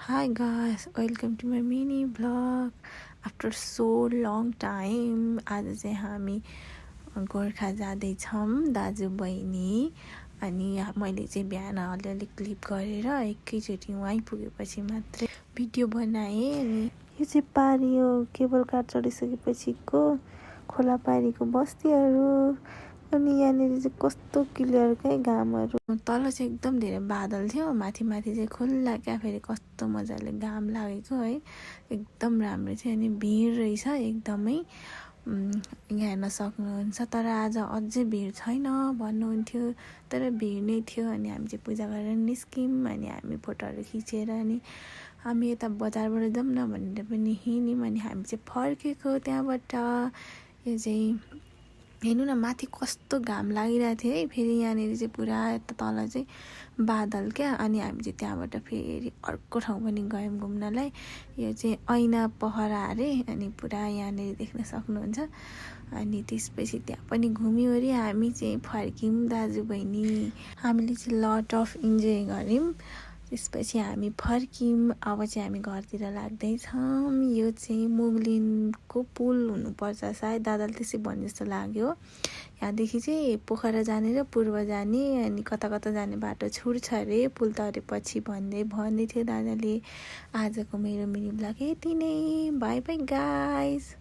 Hi guys, welcome to my mini vlog. After so long time, आज चाहिँ हामी गोर्खा जाँदैछौँ दाजु बहिनी। अनि मैले चाहिँ बिहान अलिअलि क्लिप गरेर एकैचोटि वहीँ पुगेपछि मात्रै भिडियो बनाएँ। अनि यो चाहिँ पारी हो, केबल कार चढिसकेपछिको खोला पारीको बस्तीहरू। अनि यहाँनिर चाहिँ कस्तो क्लियर क्या घामहरू, तल चाहिँ एकदम धेरै बादल थियो, माथि माथि चाहिँ खुल्ला क्या, फेरि कस्तो मजाले घाम लागेको है, एकदम राम्रो थियो। अनि भिड रहेछ एकदमै, यहाँ हेर्न सक्नुहुन्छ। तर आज अझै भिड छैन भन्नुहुन्थ्यो, तर भिड नै थियो। अनि हामी चाहिँ पूजा गरेर निस्क्यौँ। अनि हामी फोटोहरू खिचेर अनि हामी यता बजारबाट जाऊँ न भनेर पनि हिँड्यौँ। अनि हामी चाहिँ फर्केको त्यहाँबाट। यो चाहिँ हेर्नु न, माथि कस्तो घाम लागिरहेको थियो है, फेरि यहाँनिर चाहिँ पुरा यता तल चाहिँ बादल क्या। अनि हामी चाहिँ त्यहाँबाट फेरि अर्को ठाउँ पनि गयौँ घुम्नलाई। यो चाहिँ ऐना पहरा अरे, अनि पुरा यहाँनिर देख्न सक्नुहुन्छ। अनि त्यसपछि त्यहाँ पनि घुम्यौँ हामी चाहिँ फर्क्यौँ दाजु बहिनी। हामीले चाहिँ लट अफ इन्जोय गऱ्यौँ। त्यसपछि हामी फर्क्यौँ। अब चाहिँ हामी घरतिर लाग्दैछौँ। यो चाहिँ मुगलिनको पुल हुनुपर्छ सायद, दादाले त्यसै भने जस्तो लाग्यो। यहाँदेखि चाहिँ पोखरा जाने र पूर्व जाने अनि कता कता जाने बाटो छुट्छ अरे, पुल तरे पछि भन्दै थियो दादाले। आजको मेरो मिनी ब्लग यति नै। By by guys.